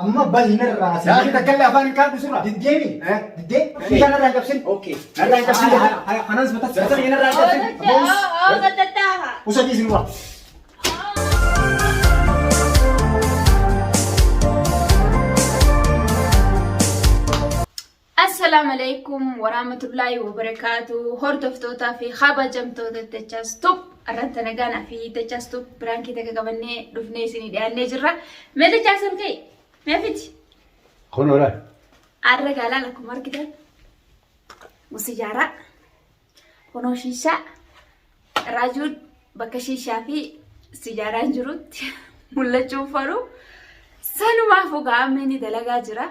أما بالهنا الراس لا تتكلم أفان كان بسرعة دديني إيه ددي مش أنا راجع بسن أوكي أنا راجع بسن أنا نسبة بس أنا راجع بسن قطتها وش هذي زنوا السلام عليكم ورحمة الله وبركاته. هردفتوتا في خابة جمتوتا تجاستوب أرنتنا قانا في تجاستوب برانكي تكا قبني رفني سيني ديال نجرة ما تجاسم كي ما فيتي خون ولا أرى قالا لكم مركدا وسجارة ونو شيشة راجل بكا شيشة في سجارة جروت ملا تشوفرو سانو ما فوقا مني دلقا جرا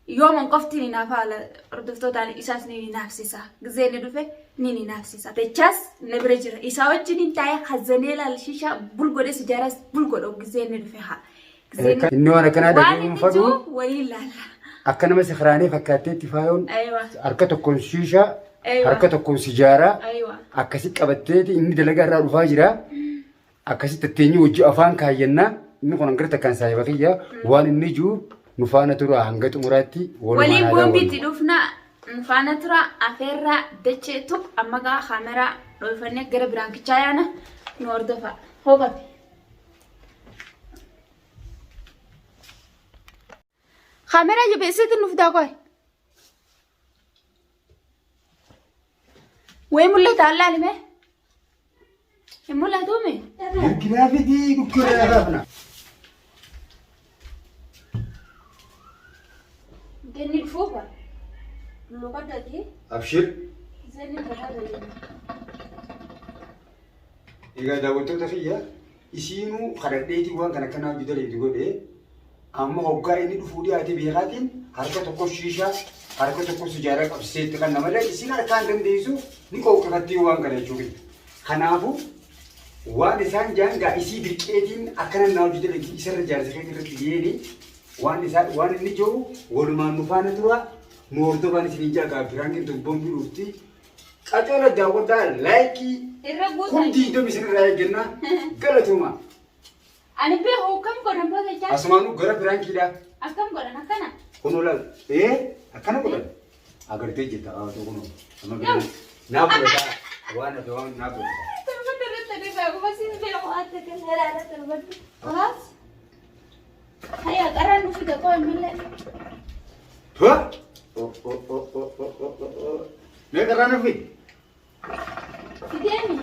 يوم قفتي نافع على ردفتوت على إساس نيني نفسيسا غزيني دفع نيني نفسيسا تجاس نبرجر إساوات جنين تايا خزانيلا الشيشة بلغو سجارة بلغو غزيني دفعها إنه أنا كان هذا يوم فدو وليلا أكنا مسخراني فكاتي تفاهم أيوة حركة تكون شيشة أيوة حركة تكون سجارة أيوة أكاسي كبتتي إني دلقا رأو فاجرة أكاسي تتيني وجي أفان كاينا إنه كنا نقرأ كان سايبكية وان النجو نفانا ترى هنگت مراتي ولي بومبي تدوفنا نفانا ترى أفيرا دتشي توب أمغا خامرا رويفانيا غير برانكي چايانا نوردفا هو غبي خامرا جبه ست نفدا قوي وين ملا تعالى لمه ملا دومي كنا في دي كنا غابنا جني الفوقة اللغة دي أبشر زين البلاد إذا داوتو تفيا إسينو خرديتي وان كنا جدار يدقول إيه أما هوكا إني دفودي أتي بيهاتين حركة تكون شيشة حركة تكون سجارة كبسيت كنا ملا إسينا كان دم ديسو نيكو كفتي وان كنا يشوفي خنافو وان إنسان جان جا إسي بريكيتين أكنا ناو جدار إسر جالس كده كده وان إنسان وان إني جو ولما نفانا توا موردو بان سنيجا كافرانكين تبون بيروتي أجولا داودا لايكي كنتي دو بيسن راي جنا غلطوما أنا بيه كم قرن بده جا أسمانو غرا فرانكي دا أكم قرن أكنا كونولا إيه أكنا قرن أقدر تيجي تا تو كونو أما بيه نابولا وانا دوان نابولا ترى بقى بس إن بيه وقت كده لا ترى خلاص هيا قرن في دقائق ملا ها ما قرنا في في ديني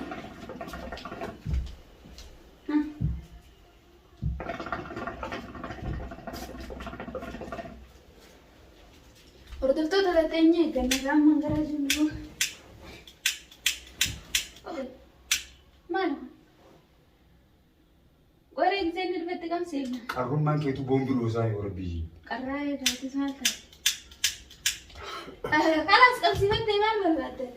Ordoftoota lateenye gannagaan mangaraa jiru. Maal? Qoree giseen irratti qabseefna. Qarrummaan keetu boombii loosaa yoo rabbii. Qarraa eegaati maal ta'a? Kalaas qabsiifattee maal barbaadde?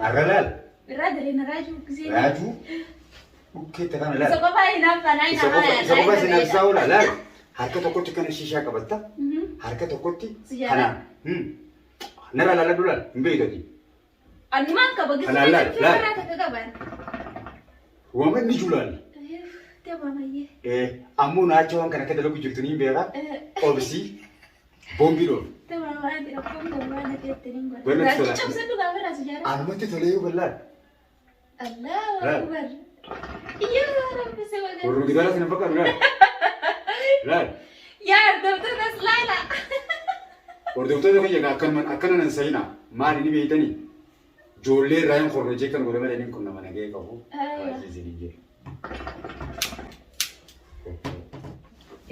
Agalal. Radhe na raju giseen. Raju. Oke tekan lal. Sokofa inaafana inaafana. Sokofa sinabsaa ola lal. Harka tokkotti kana shishaa qabatta. Harka tokkotti kana. Nara lala dulal. Mbeedati. Anumaan qaba giseen. Lal. Fira takka qaban. Waman ni julal. Tabamayye. Ammoo naacha waan kana akka dalagu jirtu ni beeka. Obsi. Boombii loon. Tabamayye akkuma waan jettiin Wala godha. sola. Raajii cabsatu gaafira sijaara. Anumatti tolee yoo bal'aan. Allahu akbar. Yaa rabbi se wagan. Warri gidaara sin fakkaatu lal. Lal. Yaa dabtata slaala. Hordoftoota kiyya akkana nan sayina maali ni beeytanii ijoollee irraa hin korrojee kan godhama jedhanii kun nama nagee qabu. Baay'ee jee.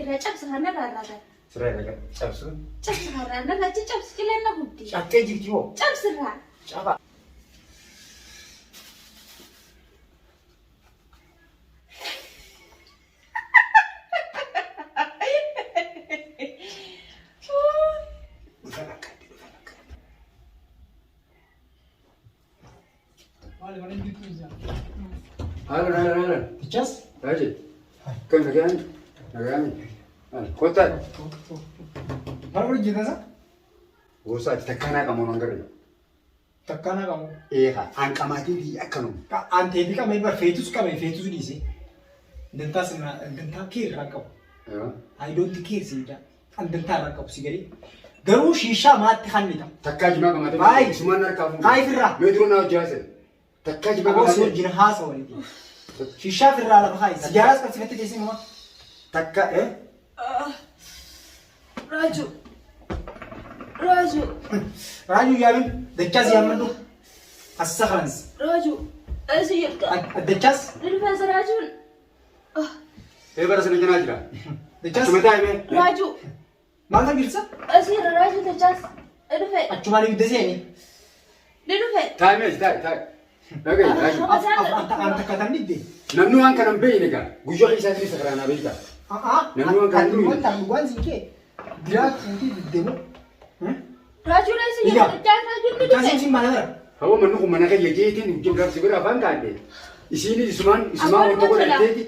Irra cabsa kana raarraata. Siree dhagaa cabsu. Cabsa kana raarraata cabsa cileena guddi. Cakkee jirti hoo? Cabsirraa. Caba. Halo. تجاس Raji. Kan nagaan. Kota. ما بقول جدازا Gosa ati takkanaa qabu nan garee. Takkana qabu. Eegaa hanqamaatiin biyya akkanuma. Anteetii qabee bar feetus dhiise. Dantaa kee irraa qabu. Ayidoonti kee siidha. Dantaa irraa qabu si galee. Garuu shiishaa maatti hannita. Takkaa jimaa qabaatee. Baay'ee. Sumaan harkaa fuudhu. Baay'ee firraa. Meetiroo naa hojjaase. Takkaa jimaa Qaboo si qabaatee. wajjin haasa walitti. Shiishaa firraa lafa haayi. Sijaaras qabsiifatti teessee mama. Takka Raju. Raajuu yaamin dachaas yaammadhu. Assa kanas. Raju. Asi jirta. Dachaas. Rifeensa Rajuun. bara sana janaa jira. Dachaas. Achuma taa'ime. Raju. Maal kan jirsa? Asi irra Raju dachaas. Dhufe. Achumaan ibidda seeni. Ni dhufe. Taa'ime taa'e. Dhagaye. Anta kataan didde. Namni waan kana hin beekne egaa guyyaa isaatiin isa karaanaa beektaa. Namni waan kana hin beekne. Wanta waan sinkee biraa fuutii diddemu. Raju na isi jirta dachaas Rajuun ni Dachaas dhufe. isin maal gara? Hawa manni kun mana kayya jeetiin hojjetaan si bira afaan kaadde. Isiin isumaan wanta godhatteeti.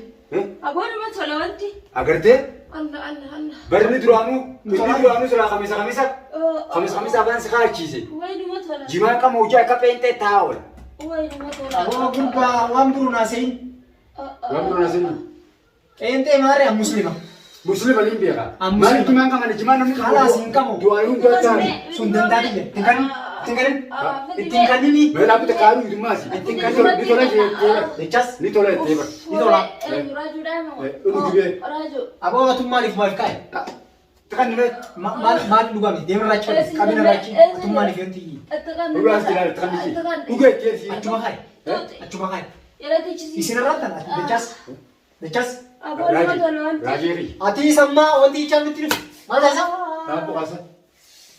Aboonuma tola wanti. Agartee Allah. barni duraanuu silaa kamisa afaan si kaachiise. Waynuma tola. Jimaa qama hojii akka peentee taa'ool. Waynuma tola. Aboo gurbaa waan biroo naa seeni. Waan biroo naasini. Eentee maaree muslima. Muslima ni beeka. Musliima. Maal jimaan qamane jimaan namni Kalaas hin qabu. Du'aaluun du'ataa. Sun danda'a dille. Ittiin kannini. Meelaa bita kaaduu hidumaasi. Ni tola jettee. Dachaas. Ni tola jettee bara. Ni tola. Raju dama. Raju. Aboo atum maaliif maal kaa'e? Takan ni Maal dhugame? Deemaa raachi qabina raachi atum maaliif yoo ta'ii? Dhugaas jiraale takan ni dhugee jeesi. Achuma kaa'e. Achuma kaa'e. Yeratichisi. Isin irraa tan Dachaas. Aboonuma tola wanti. Raajeeri. Ati sammaa wanti ichaan nutti dhufu. Maal taasisa? Taa'u qaasa.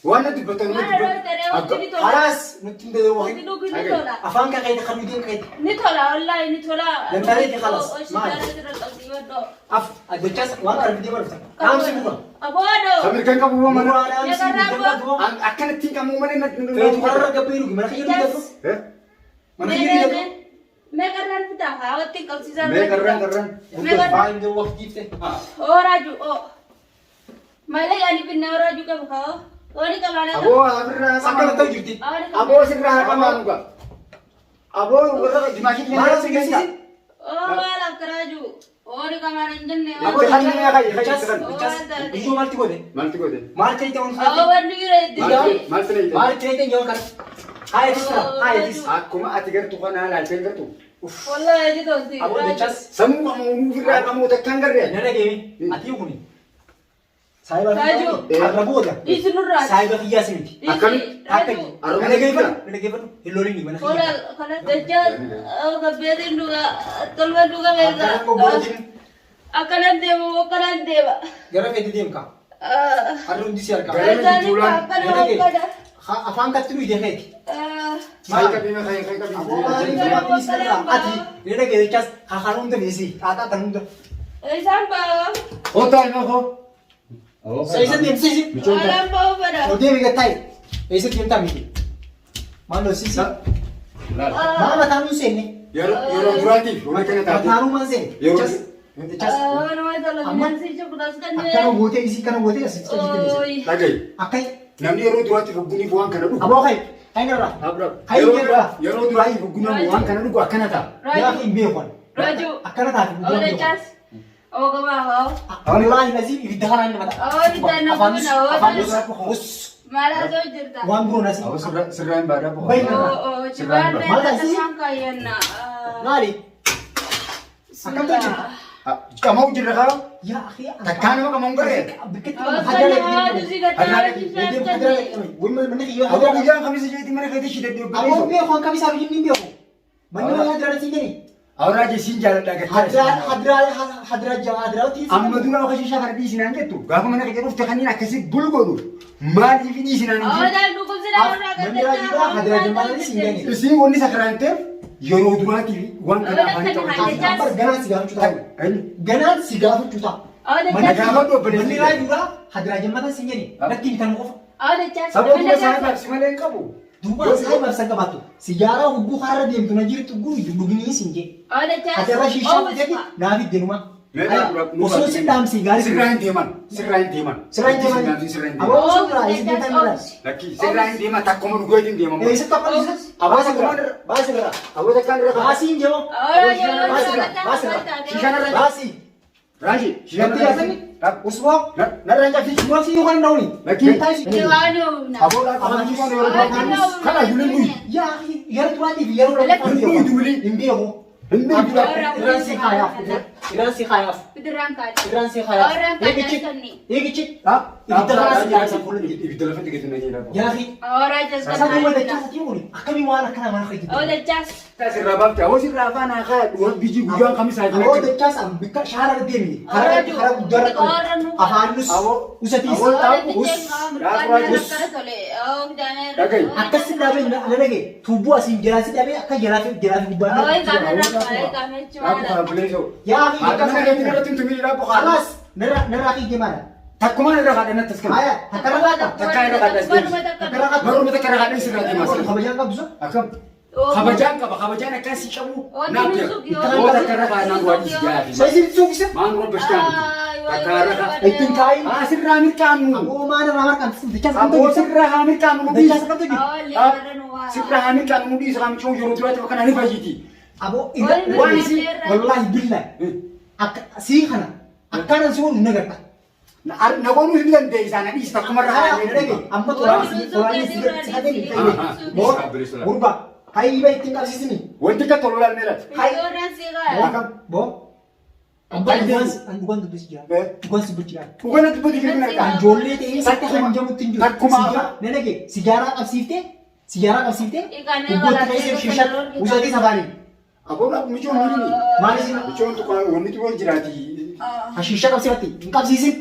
Waan natti dubbatan nutti dubbatan. Kalaas nutti hin deddeebi'u. Wanti dhugu ni tola. Afaan kan ka'e kan nuti hin ka'e. Ni tola wallahi ni tola. Dandareeti khalas. Maal? Dachaas waan kana fidee barata. Dhaamsi bu'a. Aboodo. Samir kan qabu mana. Bu'aa dhaamsi bu'a. Akkanatti hin qabu mana Feetu karra gabbee dhugi mana kiyya dhugi Eh? mana kiyya dhugi. Meeqarraan fitaa haa watti qabsiisaa. Meeqarraan. Baay'ee yoo waqtii ifte. Oo Raju oo. Malee yaani binne oo Raju qabu haa. Wani qabaana. Aboo abirraa Akkana ta'u jirti. Aboo sirraa haqamaa nuka. Aboo warra dimaashii Maal si geessisi? Oo maal akka Raju. Wani qabaana hin jenne. Aboo kan inni yaa Dachaas. Iyyuu maalti godhe? Maalti godhe? Maal ta'e ta'uun Oo fudhate? wanni bira itti. Maal ta'e? Maal ta'e ta'e yoo kana? Haayetis kana. Haayetis. Akkuma ati gartuu kana laaltee gartuu. Wallahi edi tosti. Aboo Dachaas. Sammuu qamuun irraa qamoo takkaan garree. Na dhageemi. Ati yoo kuni. Saayiba Raju. har'a booda. Isinurraa. Saayiba kiyyaa simiti. Akkamitti? Raju. Na dhageeffadhu. Hin lolini mana Kola kiyya. kola dachaa gabbeetiin dhuga tolba dhuga beeka. Akkanaan goggoola jiru. Akkanan deema akkanan deema. Gara feeti deemka. Har'a hundi si argama. Afaan katti nuyi deemeeti. Maal qabii mee kayee qabii? Aboo maaliif namni sirraa ati ni dhagee jechaas hakaan hunda beesi xaaxaa tan hunda. Isaan ba'a. Otaa ima koo. Saayisa deemsisi. Alaan ba'u fedha. O deemi gattaayi. Eessa deemtaa miti. Maal sisi. Maa mataan nu seenne. Yeroo duraatiif wanta kana taate. Mataanuu maan seenne. Jechaas. Jechaas. Nama tola bineensi chokutas kan Akkana gootee isii kana gootee asitti Ooyi. Dhagaye. Akkai. Namni yeroo duraatiif hogguniif waan kana dhugu. Aboo kai. Hai narraa. Yeroo duraatiif hoggunamu waan kana dhugu akkana ta'a. Yaa fi hin beekwan. Raju. Akkana taate. Oo dachaas. Oo gabaa haa. Wallaahi nasiib ibidda kanaan nama ta'a. Oo ibidda nama buna. Oo Afaan dachaa. isaa Maalaa ta'u jirta. waan biroo nasiib. Awwa sirraan baadaa boqotaa. Baay'ina. Oo cibaan Maal taasisi? beekata kaayyanna. Maali? Akkam ta'u jirta? Qamoo jirra kaa? Yaa akhi. Takkaa nama qamoo garee? Bikkatti Oo nama sana hajjala haa dusi gataa Aboo guyyaan kamisa jeetii mana keetii shidee Aboo deebiin. beeku kan kamisaa biyyi ni beeku. Manni waan hadiraa siin jedhani. Awuraa jeesiin jaaladha gachaa. Hadiraawtii. Amma dura akka shishaa kana dhiisinaan jettu gaafa mana kee dhufte kanneen akkasii bulgodhu maaliif dhiisinaan hin Oo jiru? daan dhukkubsinaa irraa kan Manni raajidhaa hadiraa jemmaanii siin jedhani. Isiin wanni sakraanteef yeroo duraatiif waan kana afaan Dachaa. ta'u. Ganaan si gaafachuu ta'a. Ganaan si gaafachuu ta'a. Oo Mana dachaa. gaafa dhoobbalee. Manni raajidhaa hadiraa jemmataan siin jedhani. Natti bitan qofa. Oo dachaa. Sababii isaa si malee hin qabu. Duuba isaa ibsa qabaatu. Siyaaraa hugguu har'a deemtu na jirtu guyyu dhuginii siin jedhe. Oo dachaa. Hadirra shishaa bitee naaf iddenumaa. Osoo si dhaamsi gaarii. Sirraan deeman. Sirraan deeman. Sirraan deeman. Sirraan Aboo deeman. suuraa isin deeman dha. Lakki sirraan deeman takkuma dhugaatiin deeman. Eessa tapha dhiisas? Baasirra. Baasirra. Aboota kan irra Baasiin jedhamu. Baasirra. Baasirra. Shishaan irra. Baasii. Raashi Shanti yaasani. Usmoo. Narra hin jaffi. Usmoo si yookaan dhawni. Lakki. Aboodhaa qabaachuu waan yeroo kana ijoolleen yaa yeroo duraatiif yeroo lafa hin beeku. Irraan si kaayaaf. Irraan si kaayaaf. Irraan si kaayaaf. Eegichi. Ibidda lafa si kaayaaf. ibidda lafa digatin na jedha. Yaafi. Sasa duuba dachaasa tiimuuni. Akkamii waan akkana mana fayyadu. Sirraa baafte awwa sirraa afaan haakaa dhuwan biji guyyaan kamisaa jira. Aboo dachaasa bikka shaara deemine. Karaa guddaa qabu. Afaanus. Usatiis. Akkas dhaabee na dhage tuubboo asiin jiraasi dhaabee akka jiraaf gubbaa. Yaafi. Akkas dhageetti irratti hin tumiidha boqaa. Alas narraa fiigee maala. Takkuma irra kaadhanatti as kenna. Aya takara kata. Takka irra kaadhas deemis. Baruma takka irra kaadhas irraa deemas. Kabajaan qabdu. Akkam. Kabajaan qaba. Kabajaan akkasii qabu. Naaf jira. Oo takka irra kaadhaan waadis gaafii. Saisin suuqisa. Maan roba ishtaan. Takka irra kaadhaan. Ittiin kaayin. Sirraa mirkaanu. Aboo maana maa marqaan dachas Aboo sirraa mirkaanu mudii. dachas qabdu bi. Sirraa mirkaanu mudii isaa michuu yeroo duraatti bakka nani fayyiti. Aboo waan isi wallahi billahi. Akka sii kana akkana si wonu nagarta. Nagoonuu hin dandeenye isaan adii isa takkuma irra Dhage amma tolaanii si sadeen hin fayyade. Boo gurba hayyiba ittiin qabsiisni. wanti akka tolu laalmeedhaati. Akkam boo. Abbaa dhugaas an dhugaan dubbisi jira. Dhugaan si bulchi jira. Dhugaan ati bodi kiri narkaa. Kan ijoollee ta'ee sakka kan jamutti hin jiru. Takkuma. Nenage sigaaraa qabsiiftee. Gubboota ta'ee shishaa usatii safaanii. Aboo michoon miidhini. Maal isin Michoon tokko wanni xiqqoo jiraati. hashisha qabsiifatti hin qabsiisin.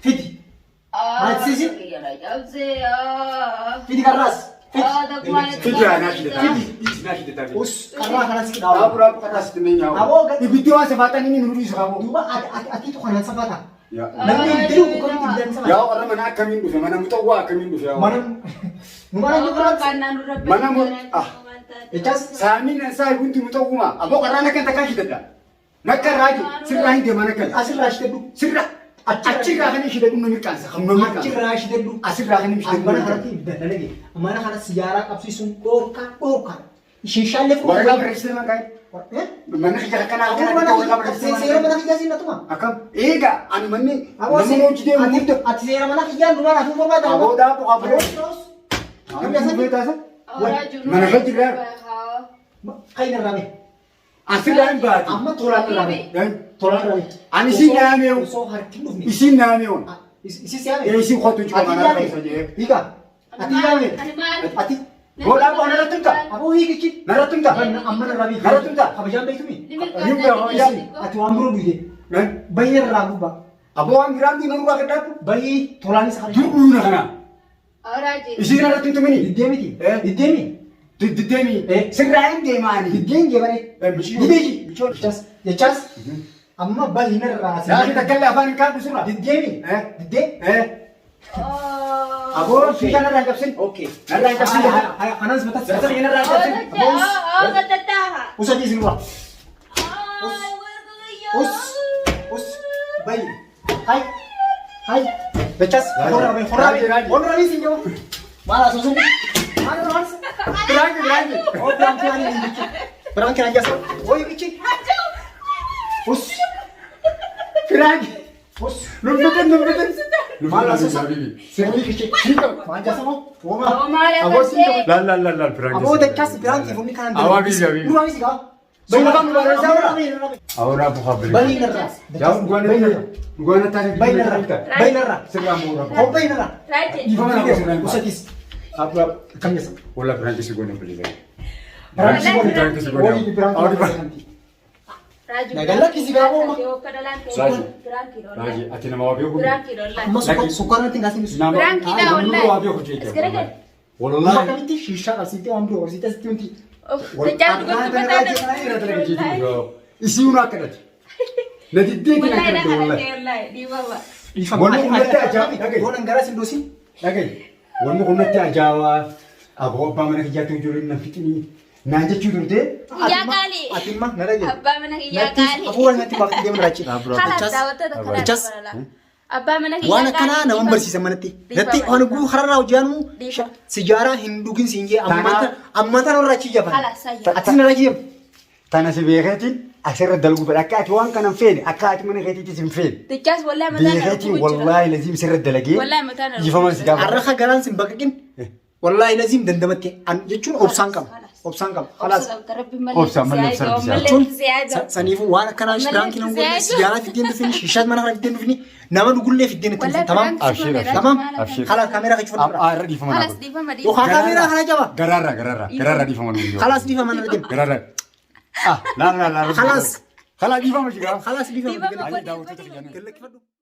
Fidi. Maatisiisin. Fidi karraas. Fidiraa naa shidata. Fidi naa shidata. Us karraa kanas Aboo kidhaawaa. raafuu karraas itti meenyaa. Aboo gadi. Ibiddi waan safaatan inni nuruu isa qabu. Duuba ati tuqanaan safaata. Yaa. Namni hin jiru akkamitti hin dansa. Yaa warra mana akkamiin dhufe mana muxawwaa akkamiin dhufe yaa. Mana nu bara Echas Saamiin isaa gunti muxawwuma. Aboo qarraan akka takkaa shidata. Nakka raaji sirraa hin deeman akka. asirraa shidadhu. Sirra achi gaafanii shidadhu nu mirkaansa. Kan nu mirkaansa. Achirraa shidadhu. Asirraa kan inni Mana shidadhu. kanatti dalage. Mana kana siyaaraa qabsiisuun dhoorkaa. Shishaan Waraqaa barreessitee maqaa mana kiyya kanaa kanaa waraqaa barreessitee seera mana kiyyaa siin natuma. akkam eegaa ani manni Aboo namni hojii deemu murte ati seera mana kiyyaa numa naafuu barbaada. aboodhaa bu'aa barreessa. Mana kee jirraa Kayin irraa mee. asirraa hin baati. Amma tolaan irraa mee. Tolaan irraa mee. Ani isiin naamee Osoo harki dhufne. isiin naamee on Isi siyaame. isiin kottu jiru Ati mana yaame. keessa jee. Hiika. Ati yaame. Ati. Boodhaa bu'aa narratti himta Aboo hiikichi. narratti himta Amma irraa mee. Narratti himta. Kabajaan beektumii. Ati Ati waan biroo duute. Bayyee irraa gubbaa. aboo waan biraan diina nurraa gaddaatu Bayyee tolaanis harki. dur'uuna kana isiin narratti hin tumini Diddeemiti. Eh. Diddeemi. diddeemi sirraa hin deemaani. Diddeen geebaree. Dideeji. Jechaas. Amma baay'ina irraa asii. Daakii takkallee afaan hin kaadhu sirraa. Diddeemi. Diddee. Aboo fiigaa narraa hin cabsin. Okay. Narraa hin cabsin. Kanas matas. Sirrii narraa hin cabsin. Usatii isin dura. Us. Bayi. Hai. Jechaas. Horabe isin jiru. Maal asoosin? Maal maal? Biraanki. Oh, biraanki ani bichi. Biraanki ani jasa. Oi bichi. Us. Biraanki. Us. Numbitin. Maal asoosin? Sirrii bichi. Maal jasa moo? Woma. Aboo sin jiru. Laal biraanki. Aboo jechaas biraanki funni kanan jiru. Awaa bibi. Duraanis gaa. Suura kan duraa isaa Bayi wara. Awuraa bu'aa biraanki. Bayi narraa. Yaa dhugaana taasisa. Bayi narraa. Sirraa muura. Oh, bayi narraa. Ifama na gosa naan. Usatis. Abra kam jasa. Wala biraanki si goone bilisa. Biraanki si goone. Oi biraanki. Nagalla kisi gaafoma. Raaji ati nama waa beeku. Amma sukkaara natti ngaasiin isu. Biraanki dha wallahi. Waa beeku jechuudha. Amma Wallahi. akkamitti shishaa qabsiiftee waan biroo qabsiiftee asitti wanti. Isiin akkadati. Na diddee kan akkadati wallahi. Wanni kun natti ajaa'iba. Goonaan garaa sin doosin. Dhagaye. Wanni kun natti ajaa'ibaa. Aboo abbaa mana kiyyaatti ijoolleen na fixinii. Naan jechuu turte. Iyyaa qaalii. Ati imma na dhagee. Abbaa mana iyyaa Natti qaalii. hafuura natti baafti deemna raachi. Haala daawwattoota kanaa Dachas. dabalala. Abbaa mana iyyaa Waan akkanaa nama barsiisan manatti. Natti waan guu hararraa hojjaanu sijaaraa hin dhugin siin jee ammata nama raachi jaban. Ati na raachi jaban. Tana si beekatiin asirra dalgu fedha akka ati waan kana hin feene akka ati mana keetiitis hin feene. Dichaas wallaahi mataa na Beekatiin wallaahi laziim sirra dalagee Wallaahi mataa na jifaman si gaafa. Arraqa garaan sin baqaqin. Wallaahi laziim dandamatte jechuun obsaan qaba. Obsaan qaba. Khalaas. Obsaan malee sarbisa. Jechuun saniifuu waan akkanaa shiraanki nama godhee sijaaraa fiddeen dhufini shishaat mana kana fiddeen dhufini nama dhugullee fiddeen itti dhufini tamam. Abshir abshir. Tamam. Abshir. Khalas kaameeraa kachuun dura. Irra dhiifaman Halas akka. dhiifama Yookaan kaameeraa kana jaba. Garaarraa dhiifaman guyyoo. Khalas dhiifaman argina. Garaarraa. Laala. Khalas. Khalas dhiifama jigaa. Khalas dhiifaman. dhiifama. Daawwattoota fayyaanee. Galakkifadhu.